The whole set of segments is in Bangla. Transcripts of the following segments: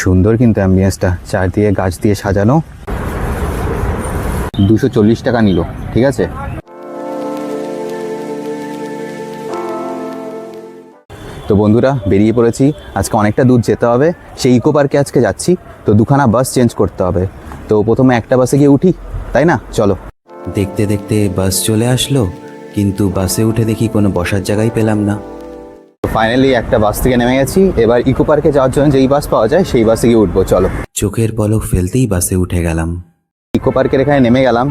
সুন্দর কিন্তু অ্যাম্বিয়েন্সটা, চারদিকে গাছ দিয়ে সাজানো। 240 টাকা নিল, ঠিক আছে। তো বন্ধুরা বেরিয়ে পড়েছি, আজকে অনেকটা দূর যেতে হবে। সেই ইকো পার্কে আজকে যাচ্ছি, তো দুখানা বাস চেঞ্জ করতে হবে। তো প্রথমে একটা বাসে গিয়ে উঠি, তাই না? চলো। দেখতে দেখতে বাস চলে আসলো, কিন্তু বাসে উঠে দেখি কোনো বসার জায়গায় পেলাম না। ফাইনালি একটা বাস থেকে নেমে গেছি। এবার ইকো পার্কে যাওয়ার জন্য যেই বাস পাওয়া যায় সেই বাসে গিয়ে উঠবো। চলো। চোখের পলক ফেলতেই বাসে উঠে গেলাম। ইকো পার্কের এখানে নেমে গেলাম।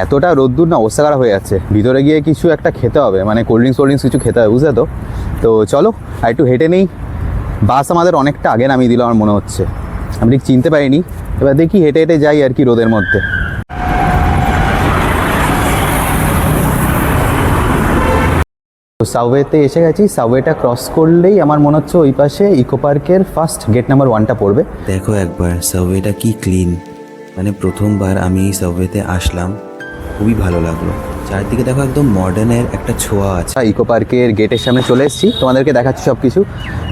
এতটা রোদ্দুর না, অবস্থা খারাপ হয়ে যাচ্ছে। ভিতরে গিয়ে কিছু একটা খেতে হবে, মানে কোল্ড ড্রিঙ্কস কিছু খেতে হবে, বুঝলে তো। তো চলো আর একটু হেঁটে নেই। বাস আমাদের অনেকটা আগে নামিয়ে দিল আমার মনে হচ্ছে, আমি ঠিক চিনতে পারিনি। এবার দেখি হেঁটে হেঁটে যাই আর কি রোদের মধ্যে। তো সাবওয়েতে এসে গেছি। সাবওয়েটা ক্রস করলেই আমার মনে হচ্ছে ওই পাশে ইকো পার্কের ফার্স্ট গেট নাম্বার 1টা পড়বে। দেখো একবার সাবওয়েটা কি ক্লিন, মানে প্রথমবার আমি এই সাবওয়েতে আসলাম, খুবই ভালো লাগলো। চারদিকে দেখো একদম মডার্নের একটা ছোঁয়া আছে। ইকো পার্কের গেটের সামনে চলে এসেছি, তোমাদেরকে দেখাচ্ছি সব কিছু।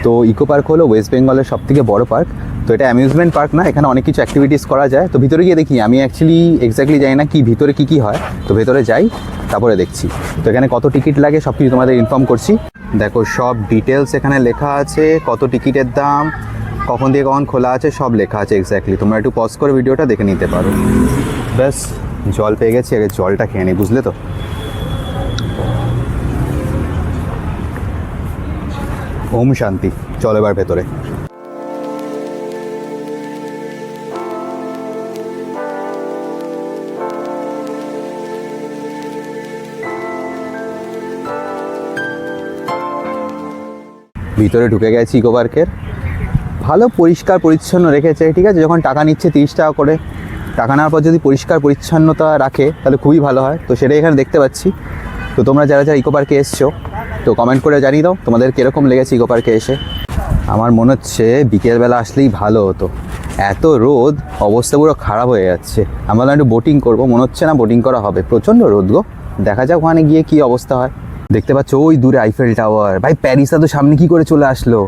তো ইকো পার্ক হলো ওয়েস্ট বেঙ্গলের সবথেকে বড় পার্ক। তো এটা অ্যামিউজমেন্ট পার্ক না, এখানে অনেক কিছু অ্যাক্টিভিটিস করা যায়। তো ভিতরে গিয়ে দেখি, আমি অ্যাকচুয়ালি এক্স্যাক্টলি জানি না কি ভিতরে কী হয়। তো ভেতরে যাই, তারপরে দেখছি। তো এখানে কত টিকিট লাগে সব কিছু তোমাদের ইনফর্ম করছি। দেখো সব ডিটেলস এখানে লেখা আছে, কত টিকিটের দাম, কখন দিয়ে কখন খোলা আছে, সব লেখা আছে এক্স্যাক্টলি। তোমরা একটু পজ করে ভিডিওটা দেখে নিতে পারো। ব্যাস, জল পেয়ে গেছি, আগে জলটা খেয়ে নিই, বুঝলে তো। ওম শান্তি। চলো এবার ভেতরে। ভিতরে ঢুকে গেছি ইকো পার্কের। ভালো পরিষ্কার পরিচ্ছন্ন রেখেছে, ঠিক আছে। যখন টাকা নিচ্ছে 30 টাকা করে, টাকা নেওয়ার পর যদি পরিষ্কার পরিচ্ছন্নতা রাখে তাহলে খুবই ভালো হয়। তো সেটাই এখানে দেখতে পাচ্ছি। তো তোমরা যারা যারা ইকো পার্কে এসছো, তো কমেন্ট করে জানিয়ে দাও তোমাদের কীরকম লেগেছে ইকো পার্কে এসে। আমার মনে হচ্ছে বিকেলবেলা আসলেই ভালো হতো, এত রোদ, অবস্থা পুরো খারাপ হয়ে যাচ্ছে। আমরা একটু বোটিং করবো, মনে হচ্ছে না বোটিং করা হবে, প্রচণ্ড রোদ গো। দেখা যাক ওখানে গিয়ে কী অবস্থা হয়। দেখতে পাচ্ছ ওই দূরে আইফেল টাওয়ার। ভাই প্যারিসটা তো সামনে কি করে চলে আসলো?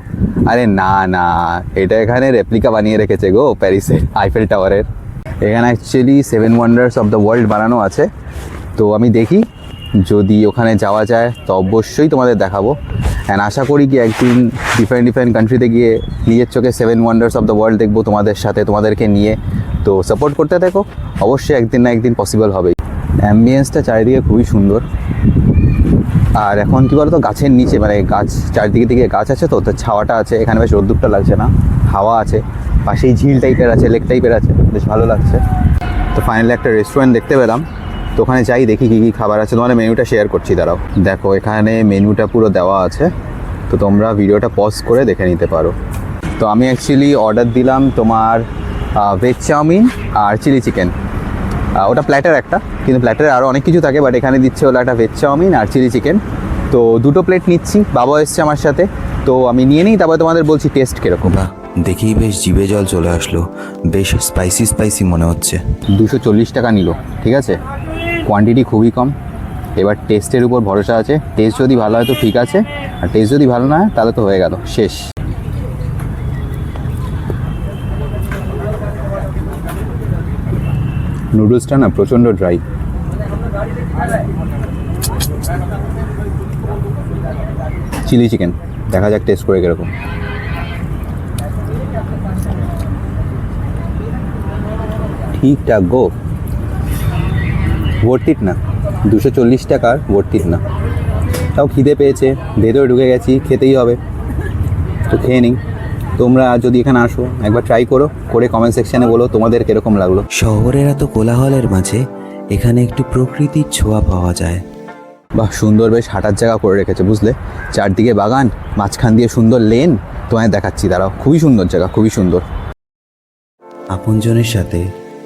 আরে না না, এটা এখানে রেপ্লিকা বানিয়ে রেখেছে গো প্যারিসের আইফেল টাওয়ারের। এখানে actually 7 wonders of the world বানানো আছে। তো আমি দেখি যদি ওখানে যাওয়া যায় তো অবশ্যই তোমাদের দেখাবো। অ্যান্ড আশা করি কি একদিন ডিফারেন্ট কান্ট্রিতে গিয়ে নিজের চোখে 7 ওয়ান্ডার্স অফ দ্য ওয়ার্ল্ড দেখবো তোমাদের সাথে, তোমাদেরকে নিয়ে। তো সাপোর্ট করতে থাকো, অবশ্যই একদিন না একদিন পসিবল হবেই। অ্যাম্বিয়েন্সটা চারিদিকে খুবই সুন্দর। আর এখন কী বলতো, গাছের নিচে, মানে গাছ চারদিকে দিকে গাছ আছে, তো ছাওয়াটা আছে এখানে, বেশ রোদ্দুরটা লাগছে না, হাওয়া আছে। পাশেই ঝিল টাইপের আছে, লেক টাইপের আছে, বেশ ভালো লাগছে। তো ফাইনালি একটা রেস্টুরেন্ট দেখতে পেলাম। তো ওখানে যাই, দেখি কী কী খাবার আছে। তোমাদের মেনুটা শেয়ার করছি, দাঁড়াও। দেখো এখানে মেনুটা পুরো দেওয়া আছে, তো তোমরা ভিডিওটা পজ করে দেখে নিতে পারো। তো আমি অ্যাকচুয়ালি অর্ডার দিলাম তোমার ভেজ চাউমিন আর চিলি চিকেন। ওটা প্ল্যাটার একটা, কিন্তু প্ল্যাটারে আরও অনেক কিছু থাকে, বাট এখানে দিচ্ছে হলো একটা ভেজ চাউমিন আর চিলি চিকেন। তো 2টো প্লেট নিচ্ছি, বাবা এসছে আমার সাথে। তো আমি নিয়ে নিই, তারপরে তোমাদের বলছি টেস্ট কীরকম। বাহ, দেখেই বেশ জিভে জল চলে আসলো, বেশ স্পাইসি মনে হচ্ছে। 240 টাকা নিল, ঠিক আছে। কোয়ান্টিটি খুবই কম। এবার টেস্টের উপর ভরসা আছে, টেস্ট যদি ভালো হয় তো ঠিক আছে, আর টেস্ট যদি ভালো না হয় তাহলে তো হয়ে গেল, শেষ। নুডলসটা না প্রচণ্ড ড্রাই। চিলি চিকেন দেখা যাক টেস্ট করে কীরকম। ঠিকঠাক গো, ভর্তিট না, 240 টাকার ভর্তিট না। তাও খিদে পেয়েছে, ভেতরে ঢুকে গেছি, খেতেই হবে, তো খেয়ে নিই। তোমরা যদি এখানে আসো একবার ট্রাই করো, করে কমেন্ট সেকশানে বলো তোমাদের কীরকম লাগলো। শহরের এত কোলাহলের মাঝে এখানে একটু প্রকৃতির ছোঁয়া পাওয়া যায়। বাহ, সুন্দর বেশ হাঁটার জায়গা করে রেখেছে, বুঝলে। চারদিকে বাগান, মাঝখান দিয়ে সুন্দর লেন। তোমায় দেখাচ্ছি, দাঁড়াও। খুবই সুন্দর জায়গা, খুবই সুন্দর। আপনজনের সাথে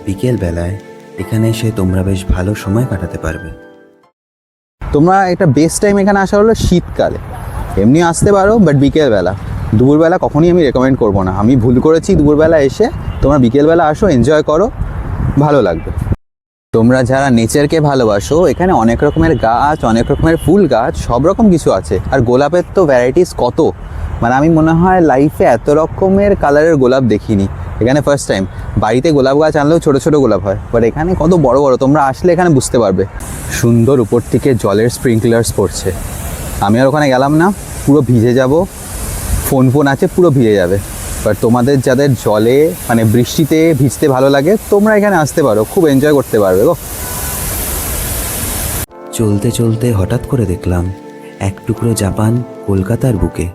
বিকেল বেলায় এখানে এসে তোমরা বেশ ভালো সময় কাটাতে পারবে। তোমরা একটা বেস্ট টাইম এখানে আসা হলো শীতকালে, এমনি আসতে পারো, বাট বিকেলবেলা। দুপুরবেলা কখনই আমি রেকমেন্ড করবো না, আমি ভুল করেছি। দুপুরবেলা এসে তোমরা বিকেলবেলা আসো, এনজয় করো, ভালো লাগবে। তোমরা যারা নেচারকে ভালোবাসো, এখানে অনেক রকমের গাছ, অনেক রকমের ফুল গাছ, সব রকম কিছু আছে। আর গোলাপের তো ভ্যারাইটিস কত, মানে আমি মনে হয় লাইফে এত রকমের কালারের গোলাপ দেখিনি। এখানে ফার্স্ট টাইম। বাড়িতে গোলাপ গাছ আনলেও ছোটো ছোটো গোলাপ হয়, বাট এখানে কত বড় বড়, তোমরা আসলে এখানে বুঝতে পারবে। সুন্দর উপর থেকে জলের স্প্রিংকলার্স পড়ছে। আমি আর ওখানে গেলাম না, পুরো ভিজে যাব, ফোন আছে পুরো ভিজে যাবে। বাট তোমাদের যাদের জলে মানে বৃষ্টিতে ভিজতে ভালো লাগে, তোমরা এখানে আসতে পারো, খুব এনজয় করতে পারবে গো। চলতে চলতে হঠাৎ করে দেখলাম এক টুকরো জাপান কলকাতার বুকে।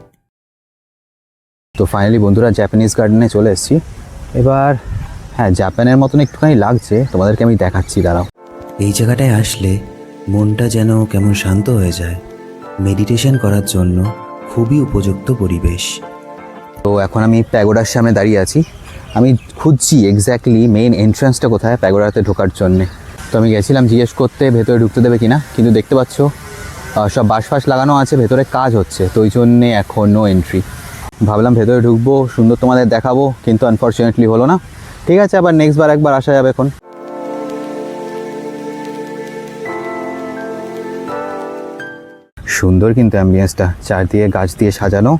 তো ফাইনালি বন্ধুরা জাপানিজ গার্ডেনে চলে এসেছি। এবার হ্যাঁ, জাপানের মতন একটুখানি লাগছে, তোমাদেরকে আমি দেখাচ্ছি, দাঁড়াও। এই জায়গাটায় আসলে মনটা যেন কেমন শান্ত হয়ে যায়। মেডিটেশন করার জন্য খুবই উপযুক্ত পরিবেশ। তো এখন আমি প্যাগোডার সামনে দাঁড়িয়ে আছি। আমি খুঁজছি এক্স্যাক্টলি মেইন এন্ট্রান্সটা কোথায় প্যাগোডাতে ঢোকার জন্যে। তো আমি গেছিলাম জিজ্ঞেস করতে ভেতরে ঢুকতে দেবে কিনা, কিন্তু দেখতে পাচ্ছ সব বাঁশ ফাঁস লাগানো আছে, ভেতরে কাজ হচ্ছে, তো ওই জন্যে এখন নো এন্ট্রি। ভাবলাম ভেতরে ঢুকবো, সুন্দর তোমাদের দেখাবো, কিন্তু আনফর্চুনেটলি হলো না। ঠিক আছে, আবার নেক্সট বার একবার আসা যাবে এখন। সুন্দর কিন্তু অ্যাম্বিয়েন্সটা, চারদিকে গাছ দিয়ে সাজানো।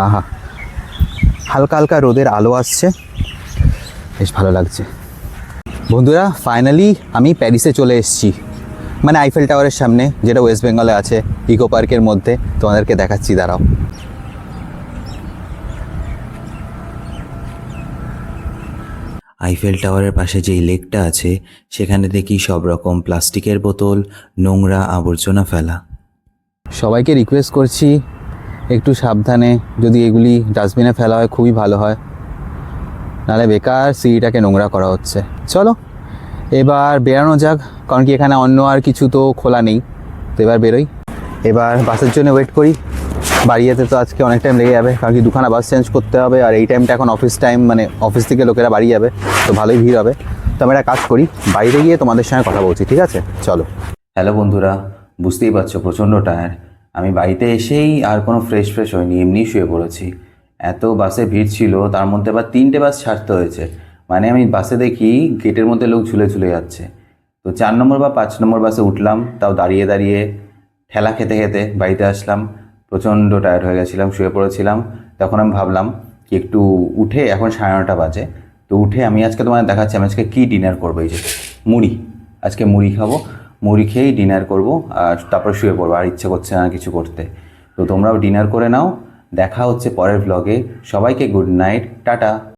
আহা, হালকা হালকা রোদের আলো আসছে, বেশ ভালো লাগছে। বন্ধুরা ফাইনালি আমি প্যারিসে চলে এসেছি, মানে আইফেল টাওয়ারের সামনে, যেটা ওয়েস্ট বেঙ্গলে আছে, ইকো পার্কের মধ্যে। তোমাদেরকে দেখাচ্ছি, দাঁড়াও। আইফেল টাওয়ারের পাশে যেই লেকটা আছে, সেখানে দেখি সব রকম প্লাস্টিকের বোতল, নোংরা আবর্জনা ফেলা। সবাইকে রিকোয়েস্ট করছি একটু সাবধানে, যদি এগুলি ডাস্টবিনে ফেলা হয় খুবই ভালো হয়, নাহলে বেকার সিটিটাকে নোংরা করা হচ্ছে। চলো এবার বেরানো যাক, কারণ কি এখানে অন্য আর কিছু তো খোলা নেই। তো এবার বেরোই, এবার বাসের জন্য ওয়েট করি। বাড়ি যেতে তো আজকে অনেক টাইম লেগে যাবে, কারণ কি দুখানা বাস চেঞ্জ করতে হবে, আর এই টাইমটা এখন অফিস টাইম, মানে অফিস থেকে লোকেরা বাড়ি যাবে, তো ভালোই ভিড় হবে। তো আমি একটা কাজ করি, বাইরে গিয়ে তোমাদের সঙ্গে কথা বলছি, ঠিক আছে? চলো। হ্যালো বন্ধুরা, বুঝতেই পারছো প্রচণ্ড টায়ার্ড। আমি বাড়িতে এসেই আর কোনো ফ্রেশ হয়নি, এমনি শুয়ে পড়েছি। এত বাসে ভিড় ছিল, তার মধ্যে আবার 3টে বাস ছাড়তে হয়েছে। মানে আমি বাসে দেখি গেটের মধ্যে লোক ঝুলে ঝুলে যাচ্ছে। তো 4 নম্বর বা 5 নম্বর বাসে উঠলাম, তাও দাঁড়িয়ে দাঁড়িয়ে ঠেলা খেতে খেতে বাড়িতে আসলাম। প্রচণ্ড টায়ার্ড হয়ে গেছিলাম, শুয়ে পড়েছিলাম। তখন আমি ভাবলাম কি একটু উঠে, এখন 9:30 বাজে, তো উঠে আমি আজকে তোমাদের দেখাচ্ছি আমি আজকে কী ডিনার করবো। এই যে মুড়ি, আজকে মুড়ি খাবো, মুড়ি খেয়েই ডিনার করব, আর তারপর শুয়ে পড়বো, আর ইচ্ছে করছে না কিছু করতে। তো তোমরাও ডিনার করে নাও, দেখা হচ্ছে পরের ব্লগে। সবাইকে গুড নাইট, টাটা।